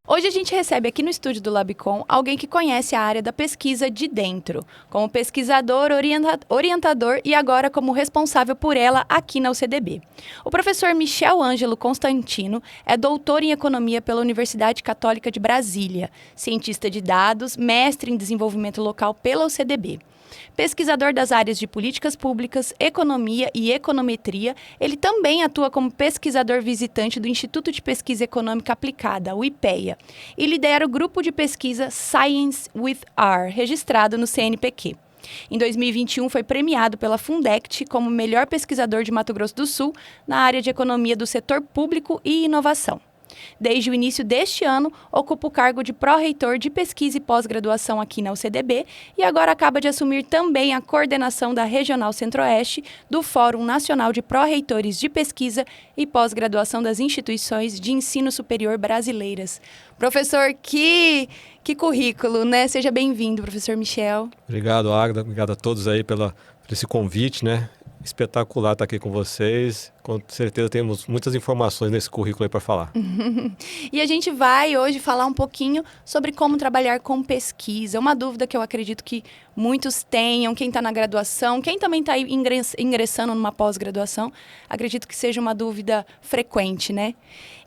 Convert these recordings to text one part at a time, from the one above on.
Hoje a gente recebe aqui no estúdio do Labicom alguém que conhece a área da pesquisa de dentro, como pesquisador, orientador e agora como responsável por ela aqui na UCDB. O professor Michel Ângelo Constantino é doutor em economia pela Universidade Católica de Brasília, cientista de dados, mestre em desenvolvimento local pela UCDB. Pesquisador das áreas de políticas públicas, economia e econometria, ele também atua como pesquisador visitante do Instituto de Pesquisa Econômica Aplicada, o IPEA, e lidera o grupo de pesquisa Science with R, registrado no CNPq. Em 2021, foi premiado pela Fundect como melhor pesquisador de Mato Grosso do Sul na área de economia do setor público e inovação. Desde o início deste ano, ocupa o cargo de pró-reitor de pesquisa e pós-graduação aqui na UCDB e agora acaba de assumir também a coordenação da Regional Centro-Oeste do Fórum Nacional de Pró-Reitores de Pesquisa e Pós-Graduação das Instituições de Ensino Superior Brasileiras. Professor, que currículo, né? Seja bem-vindo, professor Michel. Obrigado, Águeda. Obrigado a todos aí por esse convite, né? Espetacular estar aqui com vocês. Com certeza temos muitas informações nesse currículo aí para falar. E a gente vai hoje falar um pouquinho sobre como trabalhar com pesquisa. Uma dúvida que eu acredito que muitos tenham, quem está na graduação, quem também está ingressando numa pós-graduação, acredito que seja uma dúvida frequente, né?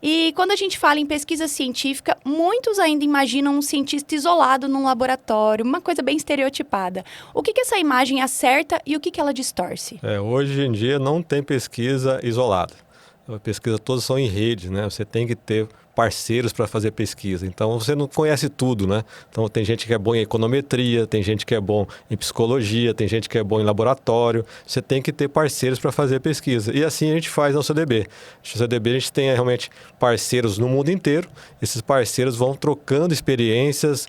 E quando a gente fala em pesquisa científica, muitos ainda imaginam um cientista isolado num laboratório, uma coisa bem estereotipada. O que essa imagem acerta e o que ela distorce? Hoje em dia não tem pesquisa isolada. As pesquisas todas são em rede, né? Você tem que ter parceiros para fazer pesquisa. Então, você não conhece tudo, né? Então, tem gente que é bom em econometria, tem gente que é bom em psicologia, tem gente que é bom em laboratório. Você tem que ter parceiros para fazer pesquisa. E assim a gente faz na UCDB. Na UCDB, a gente tem realmente parceiros no mundo inteiro. Esses parceiros vão trocando experiências,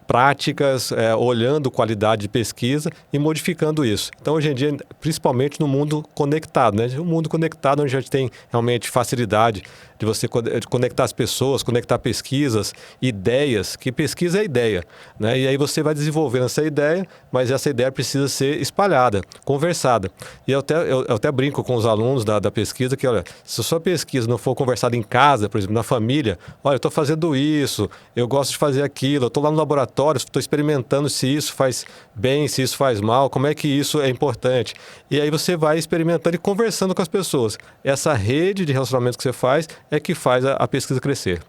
práticas, olhando qualidade de pesquisa e modificando isso. Então, hoje em dia, principalmente no mundo conectado, né? O mundo conectado, onde a gente tem realmente facilidade de você conectar as pessoas, conectar pesquisas, ideias, que pesquisa é ideia, né? E aí você vai desenvolvendo essa ideia, mas essa ideia precisa ser espalhada, conversada. E eu até brinco com os alunos da pesquisa que, olha, se a sua pesquisa não for conversada em casa, por exemplo, na família, olha, eu estou fazendo isso, eu gosto de fazer aquilo, eu estou lá no laboratório, estou experimentando se isso faz bem, se isso faz mal, como é que isso é importante. E aí você vai experimentando e conversando com as pessoas. Essa rede de relacionamento que você faz é que faz a pesquisa crescer.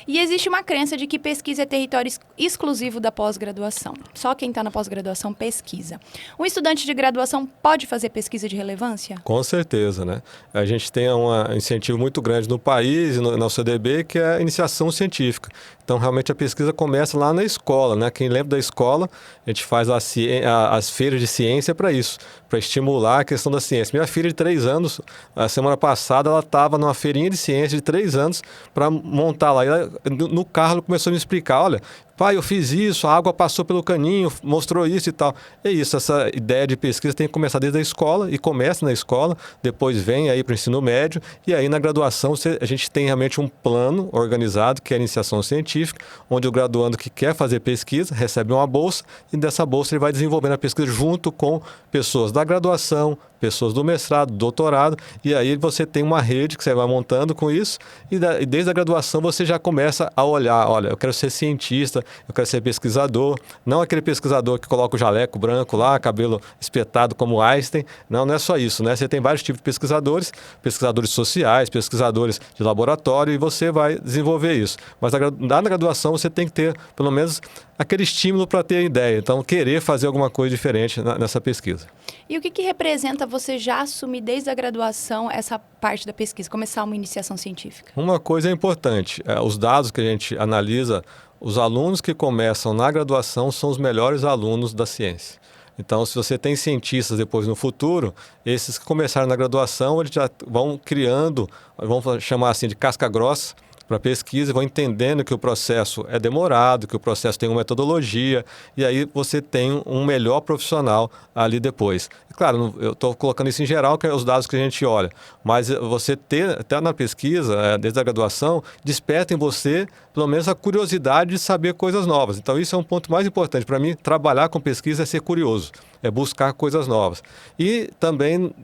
E existe uma crença de que pesquisa é território exclusivo da pós-graduação. Só quem está na pós-graduação pesquisa. Um estudante de graduação pode fazer pesquisa de relevância? Com certeza, né? A gente tem um incentivo muito grande no país e na UCDB, que é a iniciação científica. Então, realmente, a pesquisa começa lá na escola, né? Quem lembra da escola, a gente faz as feiras de ciência para isso, para estimular a questão da ciência. Minha filha de 3 anos, a semana passada, ela estava numa feirinha de ciência de 3 anos para montar lá. E ela, no carro, ela começou a me explicar, olha, pai, eu fiz isso, a água passou pelo caninho, mostrou isso e tal. É isso, essa ideia de pesquisa tem que começar desde a escola e começa na escola, depois vem aí para o ensino médio e aí na graduação a gente tem realmente um plano organizado, que é a iniciação científica, onde o graduando que quer fazer pesquisa recebe uma bolsa e dessa bolsa ele vai desenvolvendo a pesquisa junto com pessoas da graduação, pessoas do mestrado, do doutorado, e aí você tem uma rede que você vai montando com isso e desde a graduação você já começa a olhar, olha, eu quero ser cientista, eu quero ser pesquisador, não aquele pesquisador que coloca o jaleco branco lá, cabelo espetado como Einstein, não é só isso, né? Você tem vários tipos de pesquisadores, pesquisadores sociais, pesquisadores de laboratório, e você vai desenvolver isso. Mas na graduação você tem que ter, pelo menos, aquele estímulo para ter a ideia, então querer fazer alguma coisa diferente nessa pesquisa. E o que representa você já assumir desde a graduação essa parte da pesquisa, começar uma iniciação científica? Uma coisa é importante, os dados que a gente analisa, os alunos que começam na graduação são os melhores alunos da ciência. Então, se você tem cientistas depois no futuro, esses que começaram na graduação, eles já vão criando, vamos chamar assim de casca grossa, para a pesquisa, vão entendendo que o processo é demorado, que o processo tem uma metodologia, e aí você tem um melhor profissional ali depois. Claro, eu estou colocando isso em geral, que é os dados que a gente olha, mas você ter, até na pesquisa, desde a graduação, desperta em você, pelo menos, a curiosidade de saber coisas novas. Então, isso é um ponto mais importante. Para mim, trabalhar com pesquisa é ser curioso, é buscar coisas novas. E também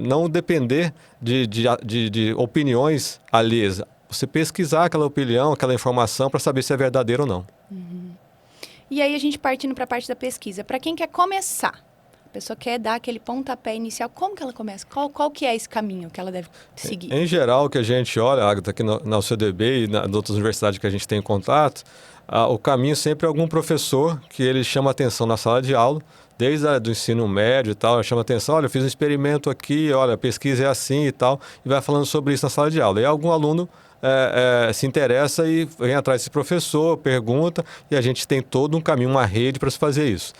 não depender de opiniões alheias. Você pesquisar aquela opinião, aquela informação para saber se é verdadeiro ou não. Uhum. E aí a gente partindo para a parte da pesquisa. Para quem quer começar, a pessoa quer dar aquele pontapé inicial, como que ela começa? Qual que é esse caminho que ela deve seguir? Em geral, o que a gente olha, Agatha, aqui na UCDB e nas outras universidades que a gente tem contato, o caminho sempre é algum professor que ele chama atenção na sala de aula, desde o ensino médio e tal, chama atenção, olha, eu fiz um experimento aqui, olha, a pesquisa é assim e tal, e vai falando sobre isso na sala de aula. E algum aluno se interessa e vem atrás desse professor, pergunta, e a gente tem todo um caminho, uma rede para se fazer isso.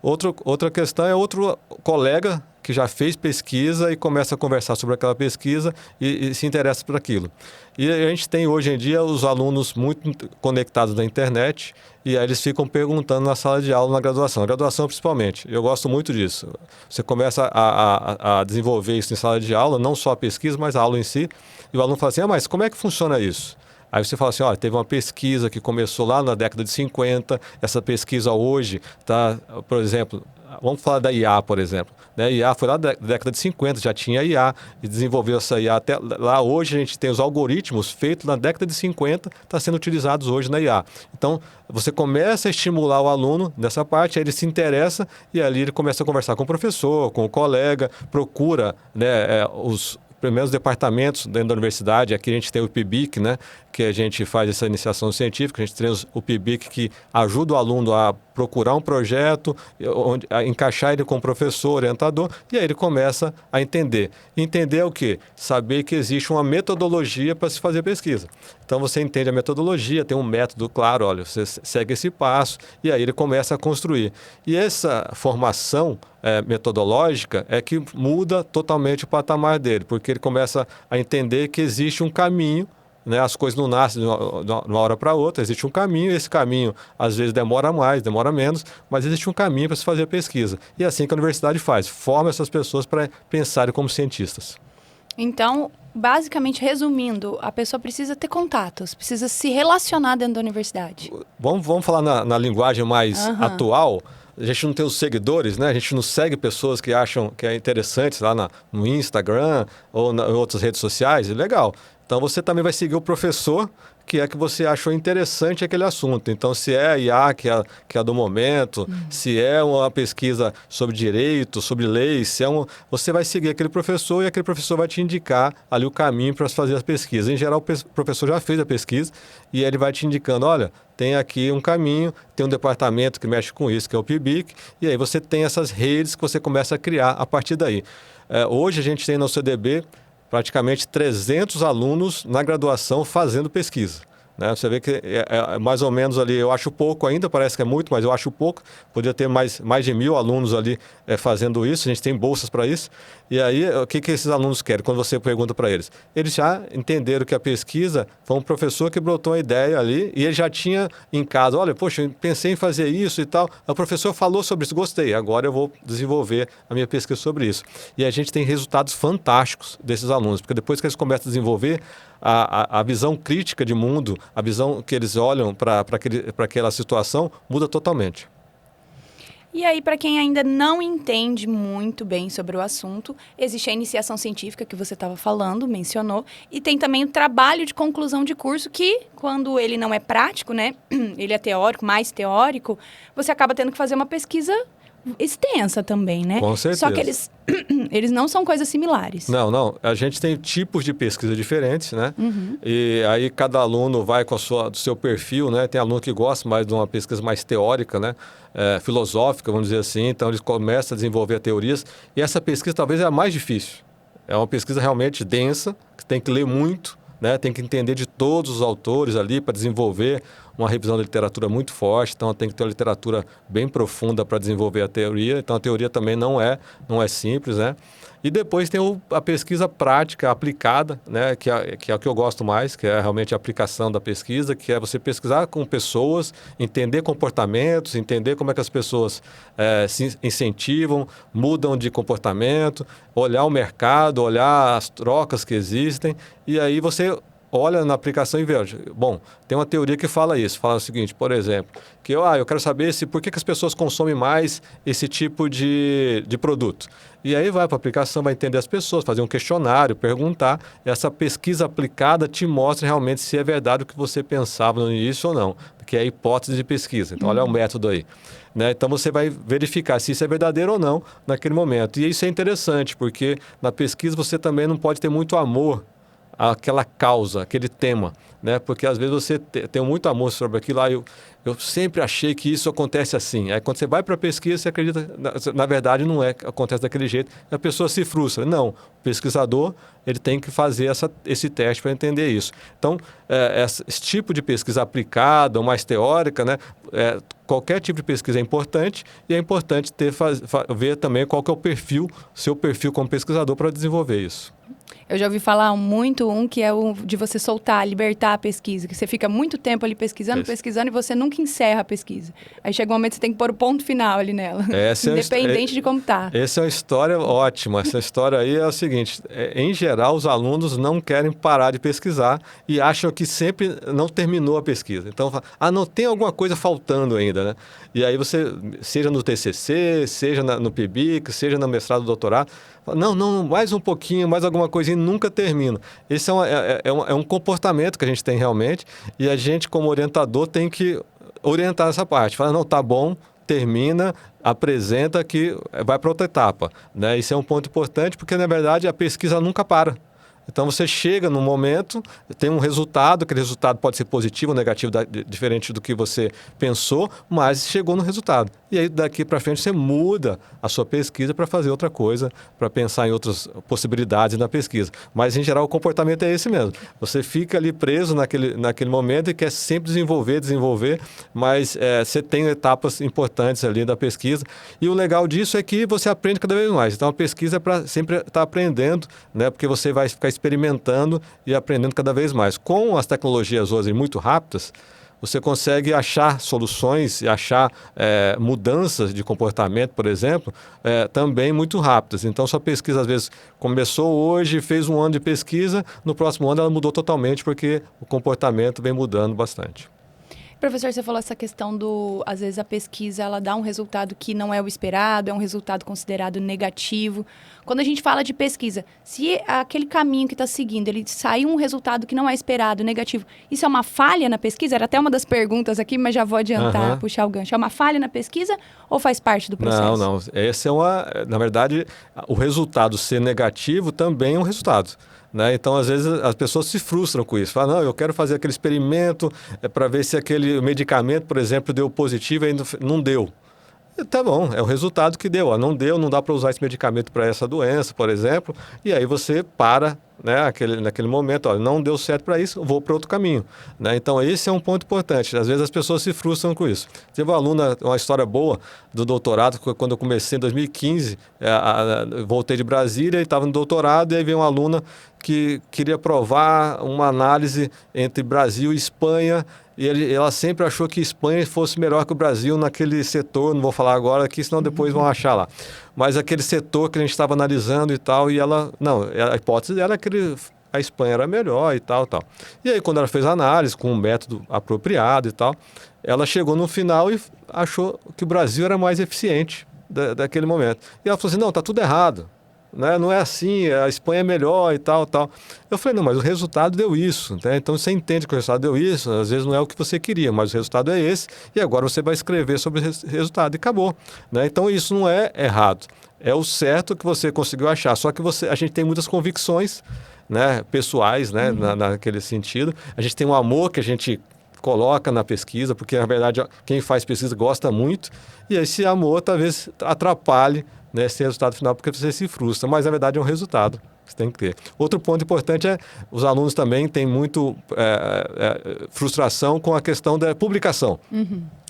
Outra questão é outro colega que já fez pesquisa e começa a conversar sobre aquela pesquisa e se interessa por aquilo. E a gente tem hoje em dia os alunos muito conectados na internet e aí eles ficam perguntando na sala de aula, na graduação principalmente. Eu gosto muito disso. Você começa a desenvolver isso em sala de aula, não só a pesquisa, mas a aula em si, e o aluno fala assim, mas como é que funciona isso? Aí você fala assim, olha, teve uma pesquisa que começou lá na década de 50, essa pesquisa hoje está, por exemplo, vamos falar da IA, por exemplo. Né? IA foi lá da década de 50, já tinha IA, e desenvolveu essa IA até lá. Hoje a gente tem os algoritmos feitos na década de 50, está sendo utilizados hoje na IA. Então, você começa a estimular o aluno nessa parte, aí ele se interessa e ali ele começa a conversar com o professor, com o colega, procura os primeiros departamentos dentro da universidade. Aqui a gente tem o PIBIC, né, que a gente faz essa iniciação científica, a gente tem o PIBIC que ajuda o aluno a procurar um projeto, a encaixar ele com o professor, orientador, e aí ele começa a entender. Entender é o quê? Saber que existe uma metodologia para se fazer pesquisa. Então você entende a metodologia, tem um método claro, olha, você segue esse passo, e aí ele começa a construir. E essa formação metodológica é que muda totalmente o patamar dele, porque ele começa a entender que existe um caminho, né? As coisas não nascem de uma hora para outra, existe um caminho, e esse caminho às vezes demora mais, demora menos, mas existe um caminho para se fazer a pesquisa. E é assim que a universidade faz, forma essas pessoas para pensarem como cientistas. Então, basicamente, resumindo, a pessoa precisa ter contatos, precisa se relacionar dentro da universidade. Vamos falar na linguagem mais atual. A gente não tem os seguidores, né? A gente não segue pessoas que acham que é interessante lá no Instagram ou em outras redes sociais. Legal. Então, você também vai seguir o professor que você achou interessante aquele assunto. Então, se é a IA, que é do momento, se é uma pesquisa sobre direito, sobre leis, você vai seguir aquele professor e aquele professor vai te indicar ali o caminho para fazer as pesquisas. Em geral, o professor já fez a pesquisa e ele vai te indicando, olha, tem aqui um caminho, tem um departamento que mexe com isso, que é o PIBIC, e aí você tem essas redes que você começa a criar a partir daí. Hoje a gente tem no UCDB praticamente 300 alunos na graduação fazendo pesquisa. Né? Você vê que é mais ou menos ali, eu acho pouco ainda, parece que é muito, mas eu acho pouco. Poderia ter mais de 1.000 alunos ali fazendo isso, a gente tem bolsas para isso. E aí, o que esses alunos querem quando você pergunta para eles? Eles já entenderam que a pesquisa foi um professor que brotou uma ideia ali e ele já tinha em casa, olha, poxa, eu pensei em fazer isso e tal. O professor falou sobre isso, gostei, agora eu vou desenvolver a minha pesquisa sobre isso. E a gente tem resultados fantásticos desses alunos, porque depois que eles começam a desenvolver, a visão crítica de mundo, a visão que eles olham para aquela situação muda totalmente. E aí, para quem ainda não entende muito bem sobre o assunto, existe a iniciação científica que você estava falando, mencionou, e tem também o trabalho de conclusão de curso que, quando ele não é prático, né, ele é teórico, mais teórico, você acaba tendo que fazer uma pesquisa extensa também, né? Com certeza. Só que eles não são coisas similares. Não. A gente tem tipos de pesquisa diferentes, né? E aí cada aluno vai com do seu perfil, né? Tem aluno que gosta mais de uma pesquisa mais teórica, né? Filosófica, vamos dizer assim. Então eles começam a desenvolver teorias. E essa pesquisa talvez é a mais difícil. É uma pesquisa realmente densa, que tem que ler muito, né? Tem que entender de todos os autores ali para desenvolver uma revisão da literatura muito forte, então tem que ter uma literatura bem profunda para desenvolver a teoria. Então a teoria também não é simples, né? E depois tem a pesquisa prática aplicada, né, que é o que eu gosto mais, que é realmente a aplicação da pesquisa, que é você pesquisar com pessoas, entender comportamentos, entender como é que as pessoas se incentivam, mudam de comportamento, olhar o mercado, olhar as trocas que existem, e aí você olha na aplicação e vê, bom, tem uma teoria que fala isso, fala o seguinte, por exemplo, que eu quero saber por que as pessoas consomem mais esse tipo de produto. E aí vai para a aplicação, vai entender as pessoas, fazer um questionário, perguntar, essa pesquisa aplicada te mostra realmente se é verdade o que você pensava no início ou não, que é a hipótese de pesquisa. Então, olha o método aí. Né? Então, você vai verificar se isso é verdadeiro ou não naquele momento. E isso é interessante, porque na pesquisa você também não pode ter muito amor àquela causa, aquele tema, né? Porque às vezes você tem muito amor sobre aquilo, eu sempre achei que isso acontece assim. Aí quando você vai para a pesquisa, você acredita, na verdade não acontece daquele jeito, a pessoa se frustra. Não, o pesquisador ele tem que fazer esse teste para entender isso. Então, esse tipo de pesquisa aplicada ou mais teórica, né? Qualquer tipo de pesquisa é importante e é importante ver também qual que é seu perfil como pesquisador para desenvolver isso. Eu já ouvi falar muito que é o de você soltar, libertar a pesquisa, que você fica muito tempo ali pesquisando e você nunca encerra a pesquisa. Aí chega um momento que você tem que pôr o ponto final ali nela, independente de como tá. Essa é uma história ótima. Essa história aí é o seguinte, em geral os alunos não querem parar de pesquisar e acham que sempre não terminou a pesquisa. Então, não tem alguma coisa faltando ainda, né? E aí você, seja no TCC, seja no PIBIC, seja no mestrado, doutorado, não, mais um pouquinho, mais alguma coisinha, nunca termina. Esse é um comportamento que a gente tem realmente e a gente, como orientador, tem que orientar essa parte. Fala, não, tá bom, termina, apresenta que vai para outra etapa. Né? Isso é um ponto importante porque, na verdade, a pesquisa nunca para. Então, você chega num momento, tem um resultado, aquele resultado pode ser positivo ou negativo, diferente do que você pensou, mas chegou no resultado. E aí, daqui para frente, você muda a sua pesquisa para fazer outra coisa, para pensar em outras possibilidades na pesquisa. Mas, em geral, o comportamento é esse mesmo. Você fica ali preso naquele momento e quer sempre desenvolver, mas você tem etapas importantes ali da pesquisa. E o legal disso é que você aprende cada vez mais. Então, a pesquisa é para sempre estar aprendendo, né? Porque você vai ficar experimentando e aprendendo cada vez mais. Com as tecnologias hoje muito rápidas, você consegue achar soluções e achar mudanças de comportamento, por exemplo, também muito rápidas. Então, sua pesquisa, às vezes, começou hoje, fez um ano de pesquisa, no próximo ano ela mudou totalmente, porque o comportamento vem mudando bastante. Professor, você falou essa questão às vezes a pesquisa ela dá um resultado que não é o esperado, é um resultado considerado negativo. Quando a gente fala de pesquisa, se aquele caminho que está seguindo, ele sai um resultado que não é esperado, negativo, isso é uma falha na pesquisa? Era até uma das perguntas aqui, mas já vou adiantar, puxar o gancho. É uma falha na pesquisa ou faz parte do processo? Não. Na verdade, o resultado ser negativo também é um resultado. Né? Então, às vezes, as pessoas se frustram com isso. Falam, não, eu quero fazer aquele experimento para ver se aquele medicamento, por exemplo, deu positivo e ainda não deu. E tá bom, é o resultado que deu. Não deu, não dá para usar esse medicamento para essa doença, por exemplo. E aí você para, né, naquele momento, não deu certo para isso, vou para outro caminho. Né? Então, esse é um ponto importante. Às vezes as pessoas se frustram com isso. Teve uma história boa do doutorado, quando eu comecei em 2015, voltei de Brasília e estava no doutorado, e aí veio uma aluna que queria provar uma análise entre Brasil e Espanha, e ela sempre achou que Espanha fosse melhor que o Brasil naquele setor, não vou falar agora aqui, senão depois vão achar lá. Mas aquele setor que a gente estava analisando e tal, e ela, não, a hipótese era que a Espanha era melhor e tal. E aí, quando ela fez a análise com um método apropriado e tal, ela chegou no final e achou que o Brasil era mais eficiente daquele momento. E ela falou assim, não, tá tudo errado. Né? Não é assim, a Espanha é melhor e tal. Eu falei, não, mas o resultado deu isso. Né? Então você entende que o resultado deu isso, às vezes não é o que você queria, mas o resultado é esse, e agora você vai escrever sobre esse resultado e acabou. Né? Então isso não é errado, é o certo que você conseguiu achar, só que a gente tem muitas convicções, né, pessoais, né, naquele sentido, a gente tem um amor que a gente coloca na pesquisa, porque na verdade quem faz pesquisa gosta muito, e esse amor talvez atrapalhe, né, esse resultado final, porque você se frustra, mas na verdade é um resultado Você tem que ter. Outro ponto importante é, os alunos também têm muito frustração com a questão da publicação.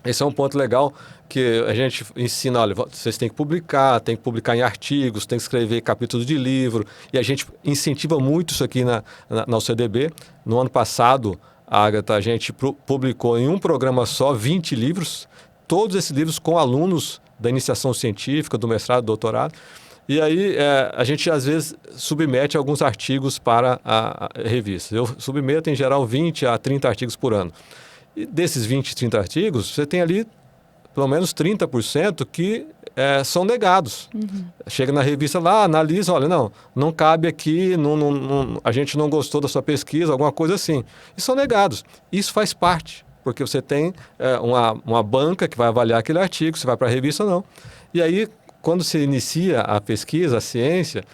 Esse é um ponto legal que a gente ensina, olha, vocês têm que publicar em artigos, tem que escrever capítulos de livro, e a gente incentiva muito isso aqui na UCDB. No ano passado, Agatha, a gente publicou em um programa só 20 livros, todos esses livros com alunos da iniciação científica, do mestrado, do doutorado. E aí a gente às vezes submete alguns artigos para a revista. Eu submeto em geral 20 a 30 artigos por ano. E desses 20, 30 artigos, você tem ali pelo menos 30% que são negados. Chega na revista lá, analisa, olha, não cabe aqui, a gente não gostou da sua pesquisa, alguma coisa assim. E são negados. Isso faz parte, porque você tem uma banca que vai avaliar aquele artigo, se vai para a revista ou não. E aí, quando se inicia a pesquisa, a ciência,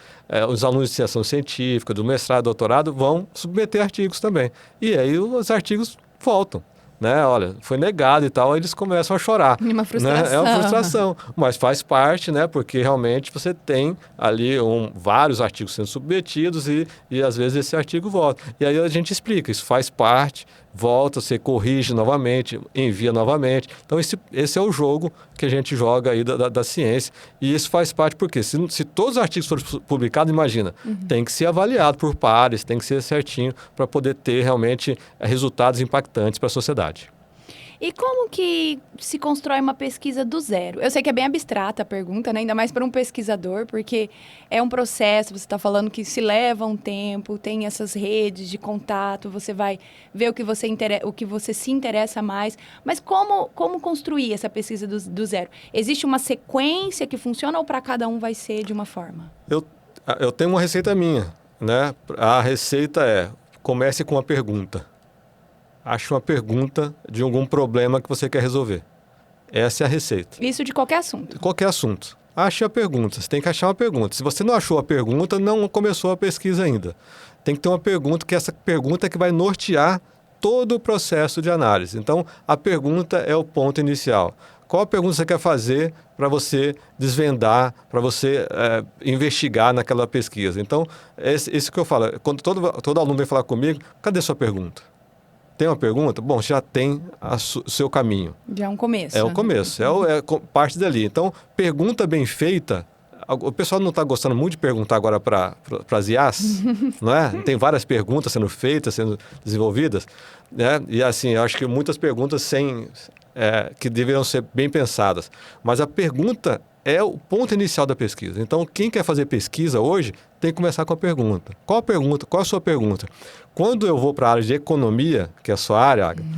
os alunos de iniciação científica, do mestrado, doutorado, vão submeter artigos também. E aí os artigos voltam. Né? Olha, foi negado e tal, aí eles começam a chorar. Uma frustração. Né? É uma frustração, mas faz parte, né? Porque realmente você tem ali vários artigos sendo submetidos e às vezes esse artigo volta. E aí a gente explica, isso faz parte, volta, você corrige novamente, envia novamente. Então esse é o jogo que a gente joga aí da ciência. E isso faz parte porque se todos os artigos forem publicados, imagina, tem que ser avaliado por pares, tem que ser certinho para poder ter realmente resultados impactantes para a sociedade. E como que se constrói uma pesquisa do zero? Eu sei que é bem abstrata a pergunta, né? Ainda mais para um pesquisador, porque é um processo, você está falando que se leva um tempo, tem essas redes de contato, você vai ver o que você se interessa mais. Mas como construir essa pesquisa do zero? Existe uma sequência que funciona ou para cada um vai ser de uma forma? Eu tenho uma receita minha, né? A receita é, comece com uma pergunta. Ache uma pergunta de algum problema que você quer resolver. Essa é a receita. Isso de qualquer assunto? Qualquer assunto. Ache a pergunta. Você tem que achar uma pergunta. Se você não achou a pergunta, não começou a pesquisa ainda. Tem que ter uma pergunta, que essa pergunta é que vai nortear todo o processo de análise. Então, a pergunta é o ponto inicial. Qual a pergunta você quer fazer para você desvendar, para você investigar naquela pesquisa? Então, esse que eu falo. Quando todo aluno vem falar comigo, cadê sua pergunta? Tem uma pergunta? Bom, já tem o seu caminho. Já é um começo. É o começo, parte dali. Então, pergunta bem feita. O pessoal não está gostando muito de perguntar agora para as IAs, não é? Tem várias perguntas sendo feitas, sendo desenvolvidas, né? E assim, eu acho que muitas perguntas que deveriam ser bem pensadas. Mas a pergunta é o ponto inicial da pesquisa. Então, quem quer fazer pesquisa hoje tem que começar com a pergunta. Qual a pergunta? Qual a sua pergunta? Quando eu vou para a área de economia, que é a sua área, Agatha,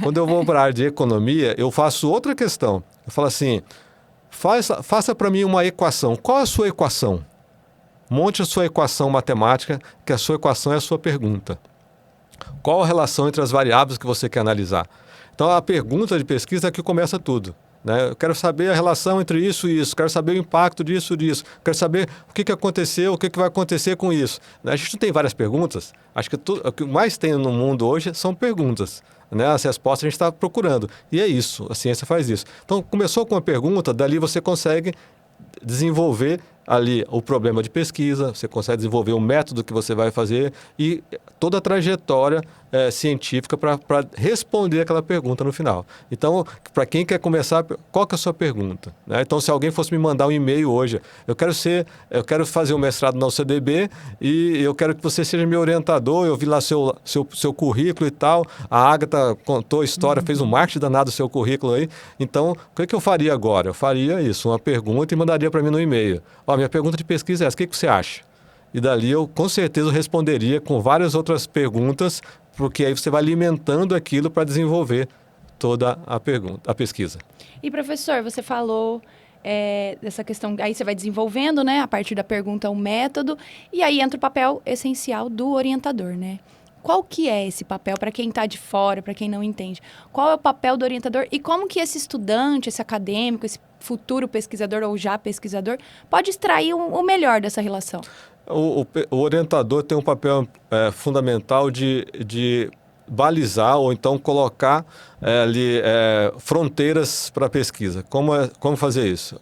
quando eu vou para a área de economia, eu faço outra questão. Eu falo assim, faça para mim uma equação. Qual a sua equação? Monte a sua equação matemática, que a sua equação é a sua pergunta. Qual a relação entre as variáveis que você quer analisar? Então, a pergunta de pesquisa é que começa tudo. Né? Eu quero saber a relação entre isso e isso, quero saber o impacto disso, quero saber o que aconteceu, o que vai acontecer com isso. A gente não tem várias perguntas, acho que o que mais tem no mundo hoje são perguntas. Né? As respostas a gente está procurando, e é isso, a ciência faz isso. Então, começou com uma pergunta, dali você consegue desenvolver ali o problema de pesquisa, você consegue desenvolver o método que você vai fazer e toda a trajetória científica para responder aquela pergunta no final. Então, para quem quer começar, qual que é a sua pergunta? Né? Então, se alguém fosse me mandar um e-mail hoje, eu quero fazer um mestrado na UCDB e eu quero que você seja meu orientador, eu vi lá seu currículo e tal, a Agatha contou a história, fez um marketing danado do seu currículo aí, então, o que eu faria agora? Eu faria isso, uma pergunta e mandaria para mim no e-mail. Ó, minha pergunta de pesquisa é essa, o que você acha? E dali eu com certeza responderia com várias outras perguntas, porque aí você vai alimentando aquilo para desenvolver toda a pesquisa. E professor, você falou dessa questão, aí você vai desenvolvendo, né, a partir da pergunta, um método, e aí entra o papel essencial do orientador, né? Qual que é esse papel para quem está de fora, para quem não entende? Qual é o papel do orientador e como que esse estudante, esse acadêmico, esse futuro pesquisador ou já pesquisador pode extrair o melhor dessa relação? O orientador tem um papel fundamental de balizar ou então colocar ali fronteiras para a pesquisa. Como fazer isso?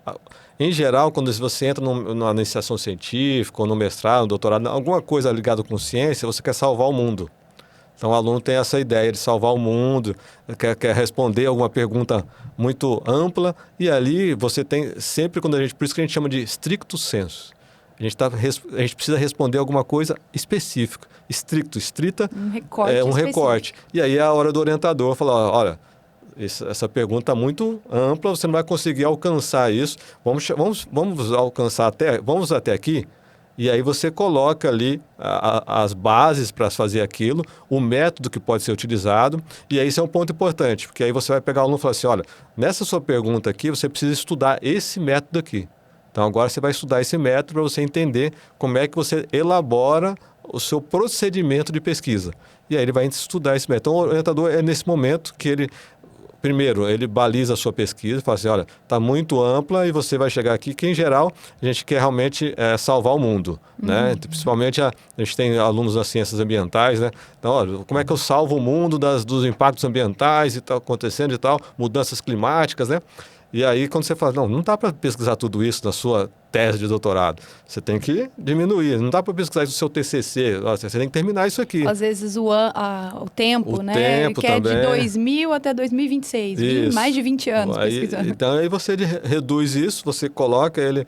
Em geral, quando você entra na iniciação científica, ou no mestrado, no doutorado, alguma coisa ligada com ciência, você quer salvar o mundo. Então, o aluno tem essa ideia de salvar o mundo, quer responder alguma pergunta muito ampla, e ali você tem sempre, por isso que a gente chama de stricto sensu. A gente precisa responder alguma coisa específica, estrita. Um recorte um recorte. E aí é a hora do orientador falar, olha, essa pergunta é muito ampla, você não vai conseguir alcançar isso. Vamos até aqui. E aí você coloca ali as bases para fazer aquilo, o método que pode ser utilizado. E aí isso é um ponto importante, porque aí você vai pegar o aluno e falar assim, olha, nessa sua pergunta aqui, você precisa estudar esse método aqui. Então agora você vai estudar esse método para você entender como é que você elabora o seu procedimento de pesquisa. E aí ele vai estudar esse método. Então o orientador é nesse momento que primeiro, ele baliza a sua pesquisa, fala assim, olha, está muito ampla e você vai chegar aqui, que em geral a gente quer realmente salvar o mundo, né? Principalmente a gente tem alunos das ciências ambientais, né? Então, olha, como é que eu salvo o mundo dos impactos ambientais e tal, acontecendo e tal, mudanças climáticas, né? E aí, quando você fala, não dá para pesquisar tudo isso na sua tese de doutorado, você tem que diminuir, não dá para pesquisar isso no seu TCC, você tem que terminar isso aqui. Às vezes o tempo, né? Tempo que é também. de 2000 até 2026, mais de 20 anos pesquisando. Então, aí você reduz isso, você coloca ele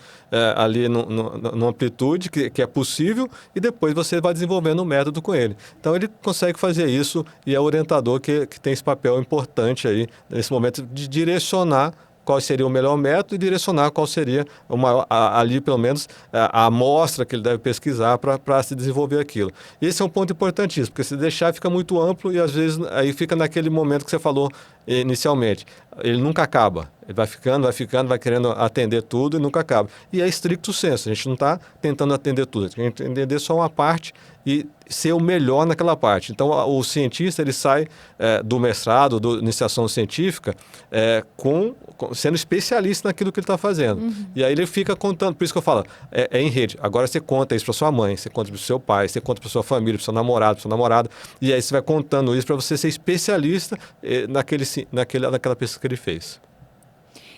ali numa amplitude que é possível e depois você vai desenvolvendo um método com ele. Então, ele consegue fazer isso e é o orientador que tem esse papel importante aí, nesse momento, de direcionar qual seria o melhor método e direcionar qual seria ali, pelo menos, a amostra que ele deve pesquisar para se desenvolver aquilo. Esse é um ponto importantíssimo, porque se deixar fica muito amplo e, às vezes, aí fica naquele momento que você falou inicialmente. Ele nunca acaba. Ele vai ficando, vai querendo atender tudo e nunca acaba. E é stricto sensu, a gente não está tentando atender tudo, a gente tem que entender só uma parte e ser o melhor naquela parte. Então, o cientista ele sai do mestrado, da iniciação científica, sendo especialista naquilo que ele está fazendo. E aí ele fica contando, por isso que eu falo, é em rede. Agora você conta isso para sua mãe, você conta para o seu pai, você conta para sua família, para o seu namorado, para sua namorada, e aí você vai contando isso para você ser especialista naquela pesquisa que ele fez.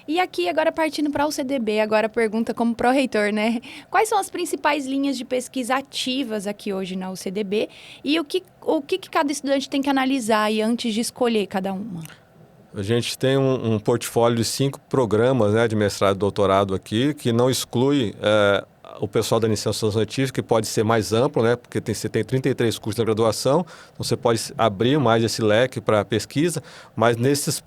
E aqui, agora partindo para o CDB, agora a pergunta como pró-reitor, né? Quais são as principais linhas de pesquisa ativas aqui hoje na UCDB e o que cada estudante tem que analisar aí antes de escolher cada uma? A gente tem um portfólio de 5 programas, né, de mestrado e doutorado aqui, que não exclui o pessoal da iniciação científica, que pode ser mais amplo, né, porque você tem 33 cursos na graduação, então você pode abrir mais esse leque para pesquisa, mas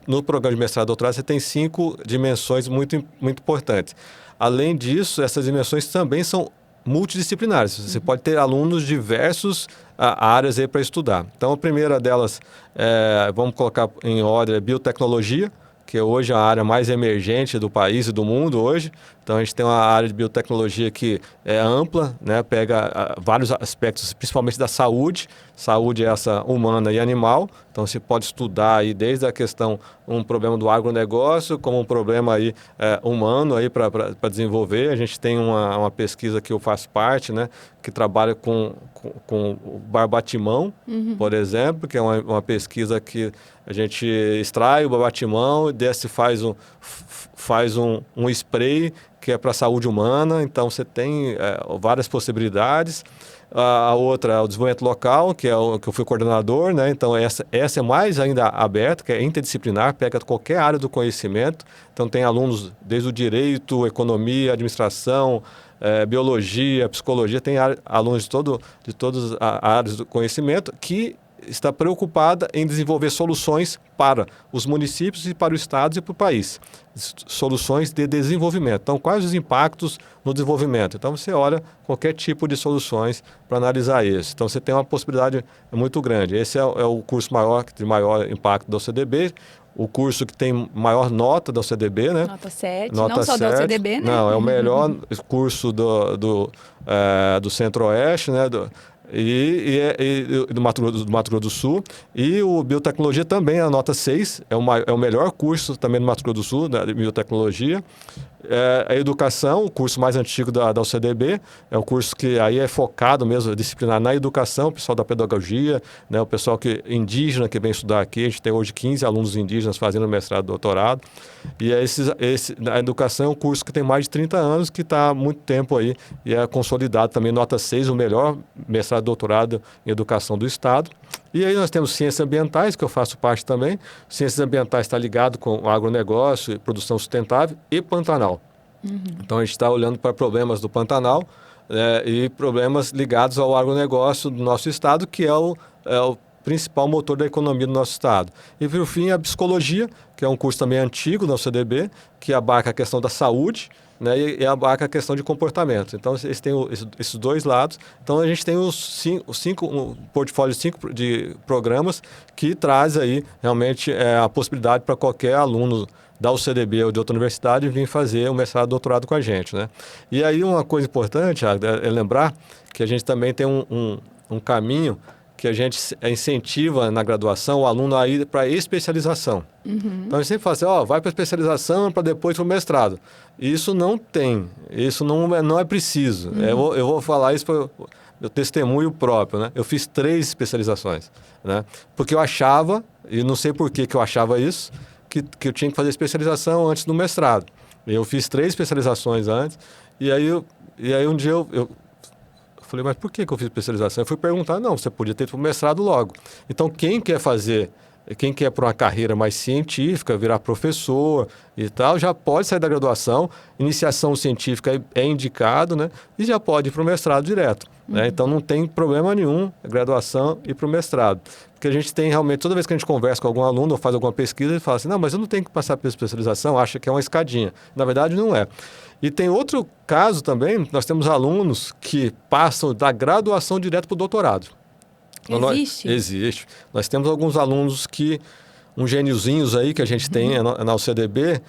no programa de mestrado e doutorado você tem 5 dimensões muito, muito importantes. Além disso, essas dimensões também são multidisciplinares. Você pode ter alunos de diversas áreas aí para estudar. Então, a primeira delas, vamos colocar em ordem, é biotecnologia, que hoje é a área mais emergente do país e do mundo hoje. Então, a gente tem uma área de biotecnologia que é ampla, né? Pega vários aspectos, principalmente da saúde. Saúde é essa humana e animal. Então, você pode estudar aí desde a questão, um problema do agronegócio, como um problema aí, humano para desenvolver. A gente tem uma pesquisa que eu faço parte, né? Que trabalha com o barbatimão, por exemplo, que é uma pesquisa que a gente extrai o barbatimão e desse faz um spray que é para a saúde humana. Então, você tem várias possibilidades. A outra é o desenvolvimento local, que é o que eu fui coordenador, né? Então, essa é mais ainda aberta, que é interdisciplinar, pega qualquer área do conhecimento. Então, tem alunos desde o direito, economia, administração, biologia, psicologia, tem alunos de todas as áreas do conhecimento que está preocupada em desenvolver soluções para os municípios e para o estado e para o país. Soluções de desenvolvimento. Então, quais os impactos no desenvolvimento? Então, você olha qualquer tipo de soluções para analisar isso. Então, você tem uma possibilidade muito grande. Esse é o curso de maior impacto da UCDB. O curso que tem maior nota da UCDB, né? Nota 7, nota não só 7. da UCDB, né? Não, é o melhor curso do Centro-Oeste, né? E do Mato Grosso do Sul. E o Biotecnologia também é a nota 6, é o melhor curso também do Mato Grosso do Sul, de biotecnologia. a educação, o curso mais antigo da UCDB, é um curso que aí é focado mesmo, disciplinar na educação, o pessoal da pedagogia, né, o pessoal indígena que vem estudar aqui. A gente tem hoje 15 alunos indígenas fazendo mestrado e doutorado. E a educação é um curso que tem mais de 30 anos, que está há muito tempo aí e é consolidado também, nota 6, o melhor mestrado e doutorado em educação do Estado. E aí nós temos ciências ambientais, que eu faço parte também. Ciências ambientais está ligado com o agronegócio, produção sustentável e Pantanal. Então a gente está olhando para problemas do Pantanal e problemas ligados ao agronegócio do nosso estado, que é o principal motor da economia do nosso estado. E por fim a psicologia, que é um curso também antigo da UCDB, que abarca a questão da saúde, né, e abarca a questão de comportamento. Então, eles têm esses dois lados. Então, a gente tem um portfólio de 5 de programas que traz aí realmente a possibilidade para qualquer aluno da UCDB ou de outra universidade vir fazer o mestrado e doutorado com a gente, né? E aí uma coisa importante é lembrar que a gente também tem um caminho que a gente incentiva na graduação o aluno a ir para a especialização. Então, a gente sempre fala assim, vai para a especialização para depois para o mestrado. Isso não tem, isso não é preciso. Eu vou falar isso para meu testemunho próprio, né? Eu fiz 3 especializações, né? Porque eu achava, e não sei por que eu achava isso, que eu tinha que fazer especialização antes do mestrado. Eu fiz 3 especializações antes, e aí um dia eu falei, mas por que eu fiz especialização? Eu fui perguntar, não, você podia ter ido para o mestrado logo. Então, quem quer para uma carreira mais científica, virar professor e tal, já pode sair da graduação, iniciação científica é indicado, né? E já pode ir para o mestrado direto. Né? Então, não tem problema nenhum a graduação e para o mestrado. Porque a gente tem realmente, toda vez que a gente conversa com algum aluno ou faz alguma pesquisa, ele fala assim, não, mas eu não tenho que passar pela especialização, acha que é uma escadinha. Na verdade, não é. E tem outro caso também, nós temos alunos que passam da graduação direto para o doutorado. Existe? Existe. Nós temos alguns alunos uns gêniozinhos aí que a gente tem na UCDB,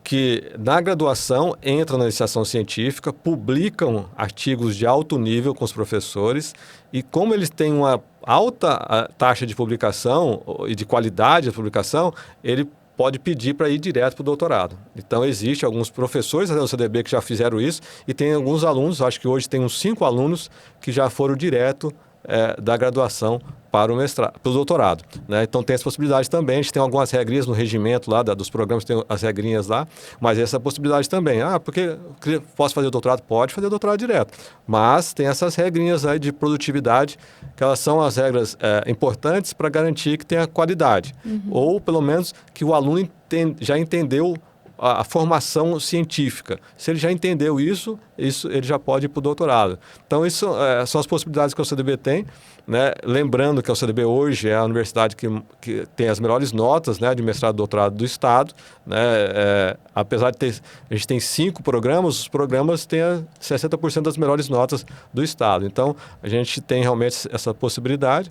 que na graduação entram na iniciação científica, publicam artigos de alto nível com os professores e como eles têm uma alta taxa de publicação e de qualidade de publicação, ele pode pedir para ir direto para o doutorado. Então, existe alguns professores da UCDB que já fizeram isso e tem alguns alunos, acho que hoje tem uns 5 alunos que já foram direto da graduação para o doutorado. Né? Então, tem essa possibilidade também. A gente tem algumas regrinhas no regimento lá dos programas, tem as regrinhas lá, mas essa possibilidade também. Porque posso fazer o doutorado? Pode fazer o doutorado direto. Mas tem essas regrinhas aí de produtividade, que elas são as regras importantes para garantir que tenha qualidade. Ou, pelo menos, que o aluno já entendeu a formação científica. Se ele já entendeu isso ele já pode ir para o doutorado. Então, isso são as possibilidades que a UCDB tem. Né? Lembrando que a UCDB hoje é a universidade que tem as melhores notas, né, de mestrado e doutorado do Estado. Né? Apesar de a gente tem 5 programas, os programas têm 60% das melhores notas do Estado. Então, a gente tem realmente essa possibilidade.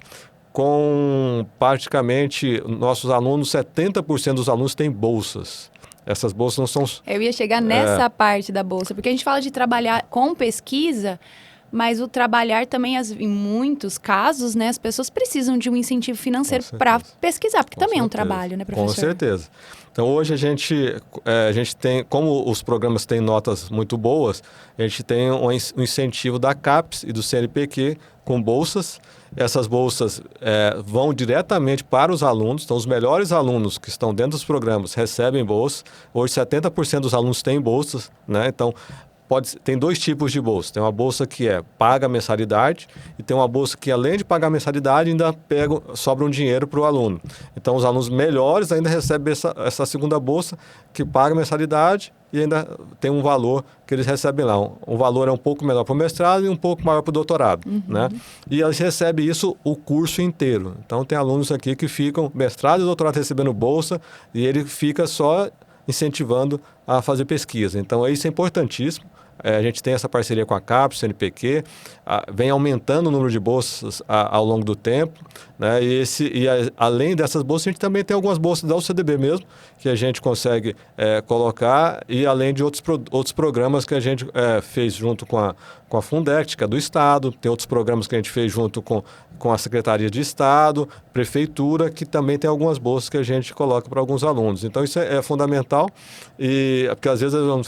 Com praticamente nossos alunos, 70% dos alunos têm bolsas. Essas bolsas não são... Eu ia chegar nessa parte da bolsa, porque a gente fala de trabalhar com pesquisa, mas o trabalhar também, em muitos casos, né, as pessoas precisam de um incentivo financeiro para pesquisar, porque também é um trabalho, né, professor? Com certeza. Então, hoje a gente tem, como os programas têm notas muito boas, a gente tem um incentivo da CAPES e do CNPq com bolsas. Essas bolsas vão diretamente para os alunos. Então, os melhores alunos que estão dentro dos programas recebem bolsa. Hoje, 70% dos alunos têm bolsas, né? Então, tem 2 tipos de bolsa. Tem uma bolsa que paga a mensalidade e tem uma bolsa que, além de pagar a mensalidade, ainda sobra um dinheiro para o aluno. Então, os alunos melhores ainda recebem essa segunda bolsa que paga a mensalidade e ainda tem um valor que eles recebem lá. Um valor é um pouco menor para o mestrado e um pouco maior para o doutorado. Né? E eles recebem isso o curso inteiro. Então, tem alunos aqui que ficam mestrado e doutorado recebendo bolsa e ele fica só incentivando a fazer pesquisa. Então, isso é importantíssimo. A gente tem essa parceria com a CAPES, CNPq, vem aumentando o número de bolsas ao longo do tempo. Né? Além dessas bolsas, a gente também tem algumas bolsas da UCDB mesmo, que a gente consegue colocar, e além de outros programas que a gente fez junto com a Fundect, que é do Estado, tem outros programas que a gente fez junto com com a Secretaria de Estado, Prefeitura, que também tem algumas bolsas que a gente coloca para alguns alunos. Então, isso é fundamental, porque às vezes eles vão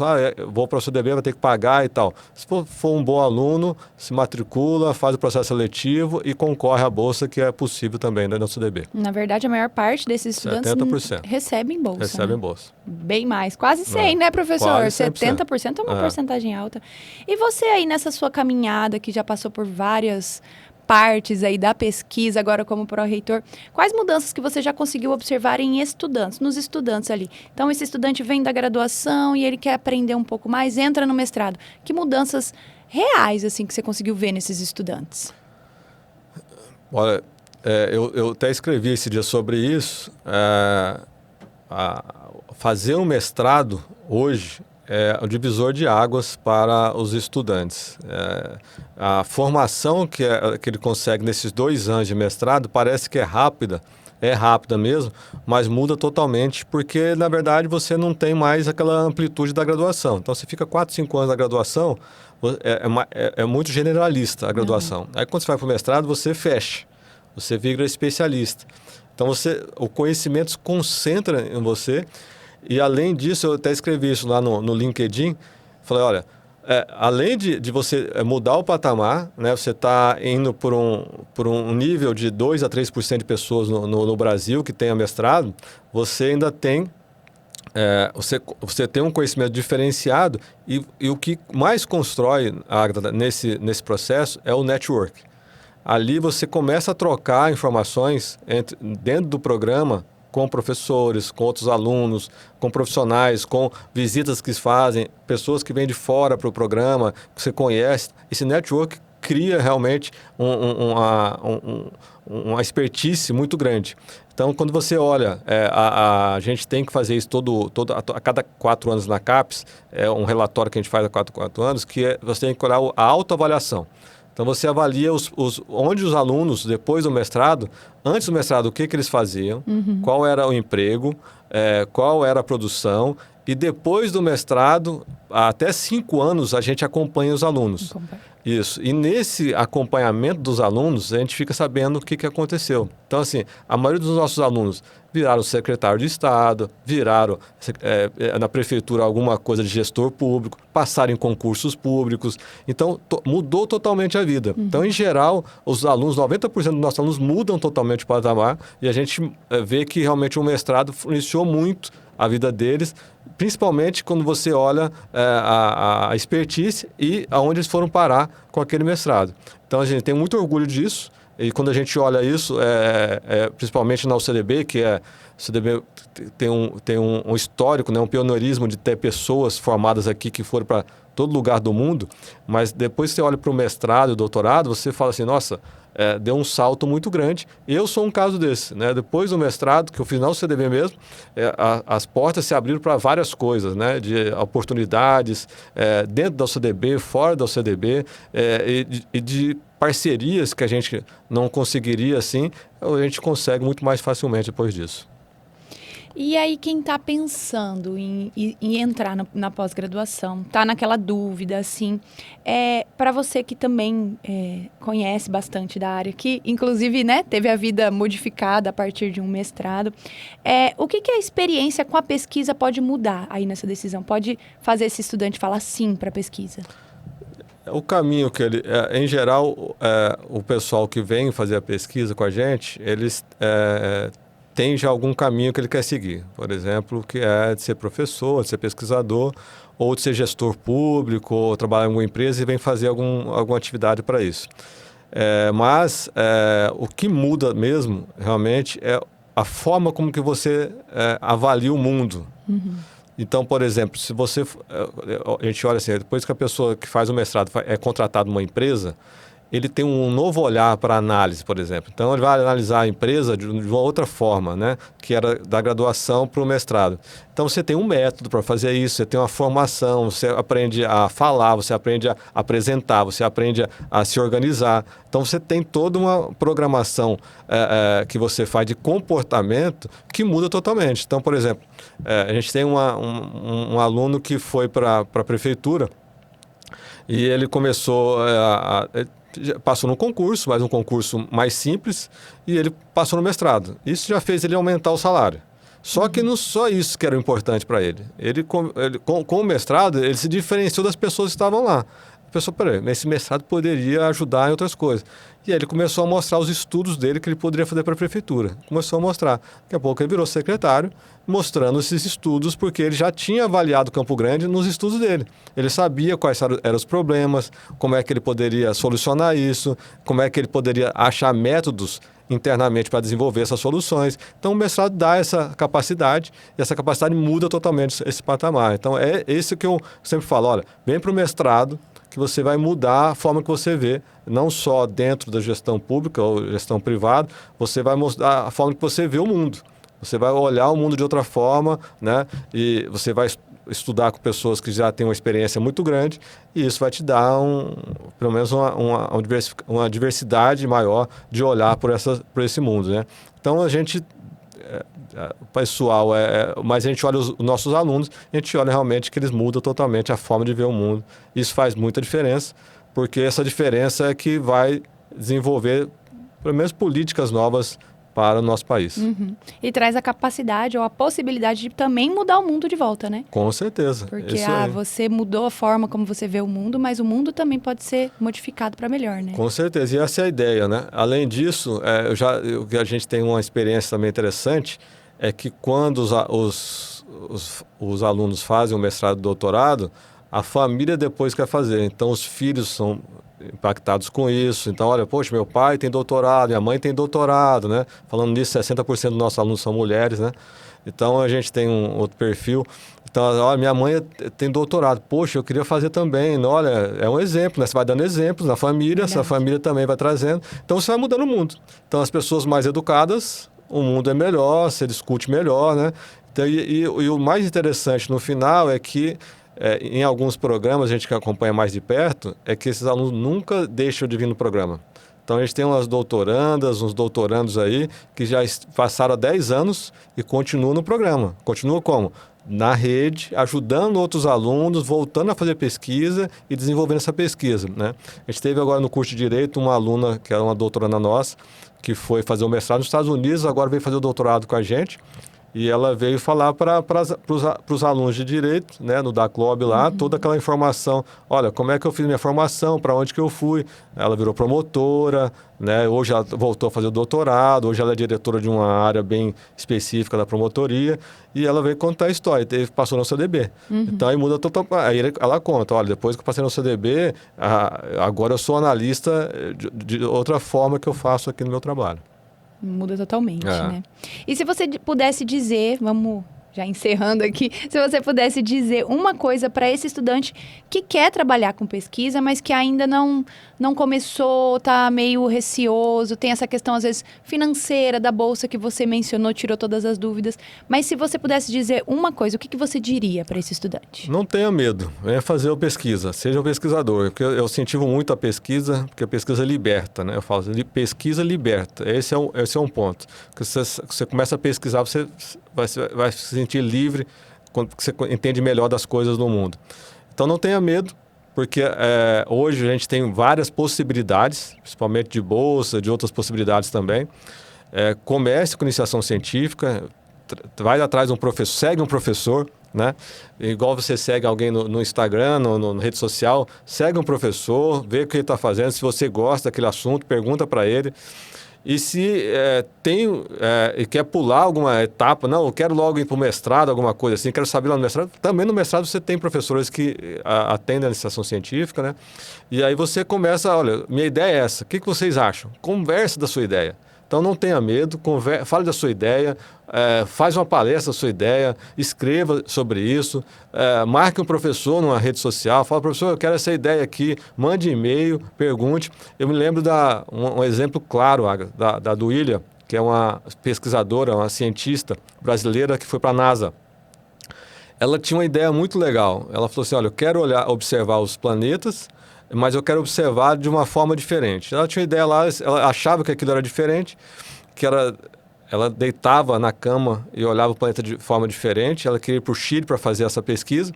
vou para o CDB, vai ter que pagar e tal. Se for um bom aluno, se matricula, faz o processo seletivo e concorre à bolsa, que é possível também, né, no CDB. Na verdade, a maior parte desses estudantes 70%. recebem bolsa. Recebem né? bolsa. Bem mais. Quase 100, né, professor? Quase 100%. 70% é uma porcentagem alta. E você aí nessa sua caminhada, que já passou por várias partes aí da pesquisa, agora como pró-reitor, quais mudanças que você já conseguiu observar em estudantes, nos estudantes ali? Então, esse estudante vem da graduação e ele quer aprender um pouco mais, entra no mestrado. Que mudanças reais, assim, que você conseguiu ver nesses estudantes? Olha, eu até escrevi esse dia sobre isso. Fazer um mestrado hoje é o divisor de águas para os estudantes. A formação que ele consegue nesses 2 anos de mestrado parece que é rápida mesmo, mas muda totalmente, porque, na verdade, você não tem mais aquela amplitude da graduação. Então, você fica 4, 5 anos na graduação, é muito generalista a graduação. Aí, quando você vai para o mestrado, você fecha, você vira especialista. Então, o conhecimento se concentra em você. E, além disso, eu até escrevi isso lá no LinkedIn. Falei, olha, além de você mudar o patamar, né, você está indo por um nível de 2 a 3% de pessoas no Brasil que tenha mestrado, você ainda tem... você tem um conhecimento diferenciado e o que mais constrói, Agatha, nesse processo é o network. Ali você começa a trocar informações dentro do programa com professores, com outros alunos, com profissionais, com visitas que se fazem, pessoas que vêm de fora para o programa, que você conhece. Esse network cria realmente uma expertise muito grande. Então, quando você olha, a gente tem que fazer isso a cada 4 anos na CAPES, é um relatório que a gente faz a 4 anos, que você tem que olhar a autoavaliação. Então, você avalia onde os alunos, depois do mestrado, antes do mestrado, o que eles faziam, qual era o emprego, qual era a produção, e depois do mestrado, até 5 anos, a gente acompanha os alunos. Isso. E nesse acompanhamento dos alunos, a gente fica sabendo o que aconteceu. Então, assim, a maioria dos nossos alunos viraram secretário de Estado, viraram na prefeitura alguma coisa de gestor público, passaram em concursos públicos. Então, mudou totalmente a vida. Então, em geral, os alunos, 90% dos nossos alunos mudam totalmente o patamar e a gente vê que realmente o mestrado influenciou muito a vida deles, principalmente quando você olha a expertise e aonde eles foram parar com aquele mestrado. Então, a gente tem muito orgulho disso. E quando a gente olha isso, principalmente na UCDB, o CDB tem um histórico, né, um pioneirismo de ter pessoas formadas aqui que foram para todo lugar do mundo, mas depois você olha para o mestrado e o doutorado, você fala assim, nossa, deu um salto muito grande. Eu sou um caso desse, né? Depois do mestrado, que eu fiz na UCDB mesmo, as portas se abriram para várias coisas, né? De oportunidades dentro da UCDB, fora da UCDB, e de parcerias que a gente não conseguiria assim, a gente consegue muito mais facilmente depois disso. E aí, quem está pensando em entrar na pós-graduação, está naquela dúvida, assim, para você que também conhece bastante da área, que inclusive, né, teve a vida modificada a partir de um mestrado, o que a experiência com a pesquisa pode mudar aí nessa decisão? Pode fazer esse estudante falar sim para a pesquisa? O caminho que em geral, o pessoal que vem fazer a pesquisa com a gente, eles tem já algum caminho que ele quer seguir. Por exemplo, que é de ser professor, de ser pesquisador, ou de ser gestor público, ou trabalhar em alguma empresa e vem fazer alguma atividade para isso. Mas o que muda mesmo, realmente, é a forma como que você avalia o mundo. Então, por exemplo, se você... A gente olha assim, depois que a pessoa que faz o mestrado é contratada numa empresa, ele tem um novo olhar para a análise, por exemplo. Então, ele vai analisar a empresa de uma outra forma, né? Que era da graduação para o mestrado. Então, você tem um método para fazer isso, você tem uma formação, você aprende a falar, você aprende a apresentar, você aprende a se organizar. Então, você tem toda uma programação que você faz de comportamento que muda totalmente. Então, por exemplo, a gente tem um aluno que foi para a prefeitura e ele começou passou no concurso, mas um concurso mais simples, e ele passou no mestrado. Isso já fez ele aumentar o salário. Só que não só isso que era importante para ele. Com o mestrado, ele se diferenciou das pessoas que estavam lá. A pessoa, peraí, esse mestrado poderia ajudar em outras coisas. E aí ele começou a mostrar os estudos dele que ele poderia fazer para a prefeitura. Começou a mostrar. Daqui a pouco ele virou secretário, mostrando esses estudos, porque ele já tinha avaliado Campo Grande nos estudos dele. Ele sabia quais eram os problemas, como é que ele poderia solucionar isso, como é que ele poderia achar métodos internamente para desenvolver essas soluções. Então o mestrado dá essa capacidade, e essa capacidade muda totalmente esse patamar. Então é esse que eu sempre falo, olha, vem para o mestrado, que você vai mudar a forma que você vê, não só dentro da gestão pública ou gestão privada, você vai mudar a forma que você vê o mundo. Você vai olhar o mundo de outra forma, né? E você vai estudar com pessoas que já têm uma experiência muito grande, e isso vai te dar pelo menos uma diversidade maior de olhar por esse mundo, né? Então a gente, pessoal, mas a gente olha os nossos alunos, a gente olha realmente que eles mudam totalmente a forma de ver o mundo. Isso faz muita diferença, porque essa diferença é que vai desenvolver, pelo menos, políticas novas para o nosso país. Uhum. E traz a capacidade ou a possibilidade de também mudar o mundo de volta, né? Com certeza. Porque você mudou a forma como você vê o mundo, mas o mundo também pode ser modificado para melhor, né? Com certeza. E essa é a ideia, né? Além disso, a gente tem uma experiência também interessante, é que quando os alunos fazem o mestrado e doutorado, a família depois quer fazer. Então, os filhos são impactados com isso. Então, olha, poxa, meu pai tem doutorado, minha mãe tem doutorado, né? Falando nisso, 60% dos nossos alunos são mulheres, né? Então, a gente tem um outro perfil. Então, olha, minha mãe tem doutorado. Poxa, eu queria fazer também. Olha, é um exemplo, né? Você vai dando exemplos na família, essa família também vai trazendo. Então, você vai mudando o mundo. Então, as pessoas mais educadas, o mundo é melhor, você discute melhor, né? Então, e o mais interessante no final é que em alguns programas, a gente que acompanha mais de perto, é que esses alunos nunca deixam de vir no programa. Então, a gente tem umas doutorandas, uns doutorandos aí, que já passaram há 10 anos e continuam no programa. Continuam como? Na rede, ajudando outros alunos, voltando a fazer pesquisa e desenvolvendo essa pesquisa, né? A gente teve agora no curso de Direito uma aluna, que era uma doutoranda nossa, que foi fazer o mestrado nos Estados Unidos, agora veio fazer o doutorado com a gente. E ela veio falar para os alunos de Direito, né, no DACLOB lá, toda aquela informação. Olha, como é que eu fiz minha formação, para onde que eu fui. Ela virou promotora, né, hoje ela voltou a fazer o doutorado, hoje ela é diretora de uma área bem específica da promotoria, e ela veio contar a história, passou no CDB. Então aí muda totalmente. Aí ela conta, olha, depois que eu passei no CDB, agora eu sou analista de outra forma que eu faço aqui no meu trabalho. Muda totalmente, né? E se você pudesse dizer, vamos já encerrando aqui, se você pudesse dizer uma coisa para esse estudante que quer trabalhar com pesquisa, mas que ainda não começou, tá meio receoso, tem essa questão, às vezes, financeira da bolsa que você mencionou, tirou todas as dúvidas. Mas se você pudesse dizer uma coisa, o que você diria para esse estudante? Não tenha medo, venha fazer a pesquisa, seja um pesquisador. Porque eu incentivo muito a pesquisa, porque a pesquisa liberta, né? Eu falo, pesquisa liberta. Esse é um ponto. Porque você começa a pesquisar, você vai se sentir livre quando você entende melhor das coisas do mundo. Então não tenha medo, porque hoje a gente tem várias possibilidades, principalmente de bolsa, de outras possibilidades também. Comece com iniciação científica, vai atrás de um professor, segue um professor, né? Igual você segue alguém no Instagram, na rede social, segue um professor, vê o que ele está fazendo, se você gosta daquele assunto, pergunta para ele. E se e quer pular alguma etapa, não, eu quero logo ir para o mestrado, alguma coisa assim, quero saber lá no mestrado. Também no mestrado você tem professores que atendem a iniciação científica, né? E aí você começa, olha, minha ideia é essa, o que vocês acham? Converse da sua ideia. Então não tenha medo, fale da sua ideia, faz uma palestra da sua ideia, escreva sobre isso, marque um professor numa rede social, fala, professor, eu quero essa ideia aqui, mande e-mail, pergunte. Eu me lembro um exemplo claro da Duília, que é uma pesquisadora, uma cientista brasileira que foi para a NASA. Ela tinha uma ideia muito legal. Ela falou assim, olha, eu quero observar os planetas, mas eu quero observar de uma forma diferente. Ela tinha uma ideia lá, ela achava que aquilo era diferente, que ela deitava na cama e olhava o planeta de forma diferente. Ela queria ir para o Chile para fazer essa pesquisa.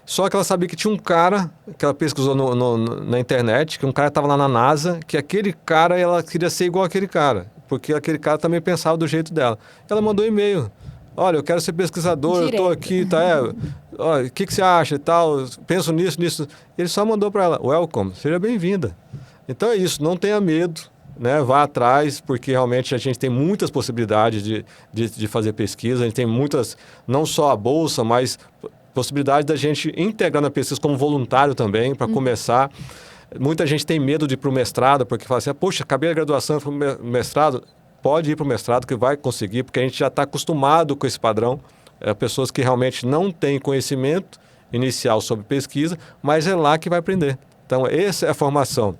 Só que ela sabia que tinha um cara, que ela pesquisou na internet, que um cara estava lá na NASA, que aquele cara, ela queria ser igual aquele cara, porque aquele cara também pensava do jeito dela. Ela mandou um e-mail. Olha, eu quero ser pesquisador, eu estou aqui, tá? O que você acha e tal? Penso nisso. Ele só mandou para ela, welcome, seja bem-vinda. Então é isso, não tenha medo, né? Vá atrás, porque realmente a gente tem muitas possibilidades de fazer pesquisa, a gente tem muitas, não só a bolsa, mas possibilidade da gente integrar na pesquisa como voluntário também, para começar. Muita gente tem medo de ir para o mestrado, porque fala assim, poxa, acabei a graduação, fui para o mestrado. Pode ir para o mestrado que vai conseguir, porque a gente já está acostumado com esse padrão. Pessoas que realmente não têm conhecimento inicial sobre pesquisa, mas é lá que vai aprender. Então, essa é a formação.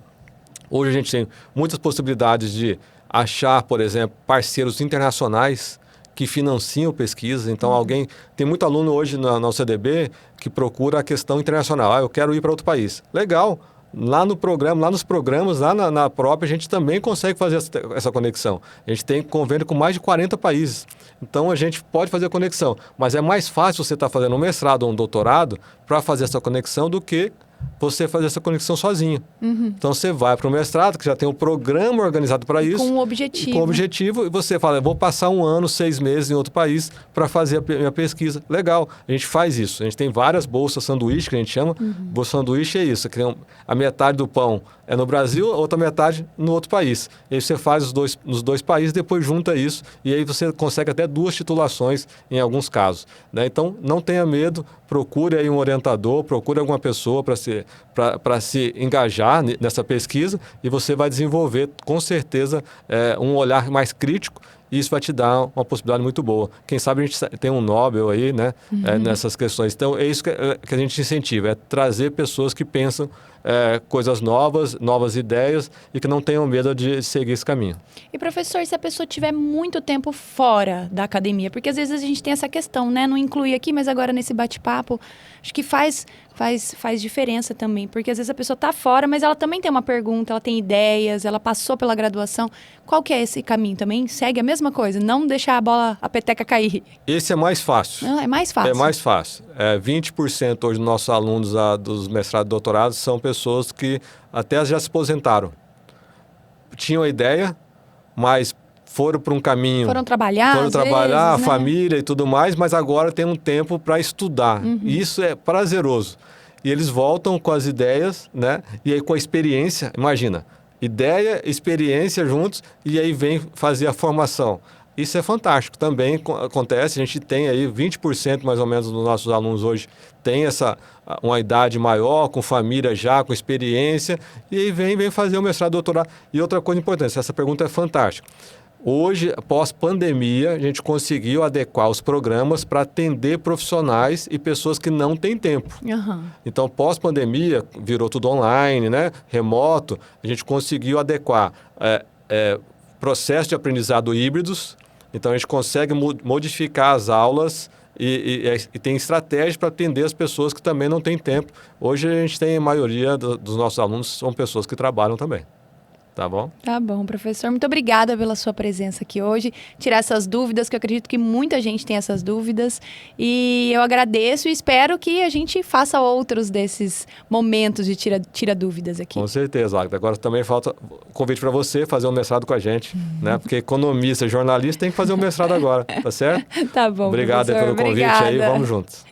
Hoje a gente tem muitas possibilidades de achar, por exemplo, parceiros internacionais que financiam pesquisas. Então, tem muito aluno hoje na UCDB que procura a questão internacional. Eu quero ir para outro país. Legal. Lá no programa, lá nos programas, lá na própria, a gente também consegue fazer essa conexão. A gente tem convênio com mais de 40 países. Então, a gente pode fazer a conexão. Mas é mais fácil você estar fazendo um mestrado ou um doutorado para fazer essa conexão do que você fazer essa conexão sozinho. Então, você vai para o mestrado, que já tem um programa organizado para isso. Com um objetivo. Com um objetivo, e você fala, eu vou passar 1 ano, 6 meses em outro país para fazer a minha pesquisa. Legal, a gente faz isso. A gente tem várias bolsas sanduíche, que a gente chama. Bolsa sanduíche é isso, que a metade do pão é no Brasil, a outra metade no outro país. E aí você faz nos dois países, depois junta isso, e aí você consegue até 2 titulações em alguns casos, né? Então, não tenha medo, procure aí um orientador, procure alguma pessoa para se engajar nessa pesquisa, e você vai desenvolver, com certeza, um olhar mais crítico, e isso vai te dar uma possibilidade muito boa. Quem sabe a gente tem um Nobel aí, né, nessas questões. Então, é isso que a gente incentiva, é trazer pessoas que pensam coisas novas ideias, e que não tenham medo de seguir esse caminho. E professor, se a pessoa tiver muito tempo fora da academia, porque às vezes a gente tem essa questão, né? Não inclui aqui, mas agora nesse bate-papo, acho que faz diferença também, porque às vezes a pessoa está fora, mas ela também tem uma pergunta, ela tem ideias, ela passou pela graduação. Qual que é esse caminho também? Segue a mesma coisa, não deixar a peteca cair. Esse é mais fácil. É mais fácil. É mais fácil. 20% hoje dos nossos alunos dos mestrados e doutorados são pessoas que até já se aposentaram. Tinham a ideia, mas foram para um caminho... Foram trabalhar, a vezes, família e tudo mais, mas agora tem um tempo para estudar. E isso é prazeroso. E eles voltam com as ideias, né? E aí com a experiência, imagina, ideia, experiência juntos, e aí vem fazer a formação. Isso é fantástico. Também acontece, a gente tem aí 20% mais ou menos dos nossos alunos hoje tem uma idade maior, com família já, com experiência, e aí vem fazer o mestrado, doutorado. E outra coisa importante, essa pergunta é fantástica. Hoje, após pandemia, a gente conseguiu adequar os programas para atender profissionais e pessoas que não têm tempo. Então, pós-pandemia, virou tudo online, né? Remoto, a gente conseguiu adequar processos de aprendizado híbridos. Então, a gente consegue modificar as aulas e tem estratégias para atender as pessoas que também não têm tempo. Hoje, a gente tem a maioria dos nossos alunos são pessoas que trabalham também. Tá bom? Tá bom, professor. Muito obrigada pela sua presença aqui hoje. Tirar essas dúvidas, que eu acredito que muita gente tem essas dúvidas. E eu agradeço e espero que a gente faça outros desses momentos de tira dúvidas aqui. Com certeza, Agda. Agora também falta convite para você fazer um mestrado com a gente, né? Porque economista, jornalista tem que fazer um mestrado agora, tá certo? Tá bom, obrigado pelo convite aí, vamos juntos.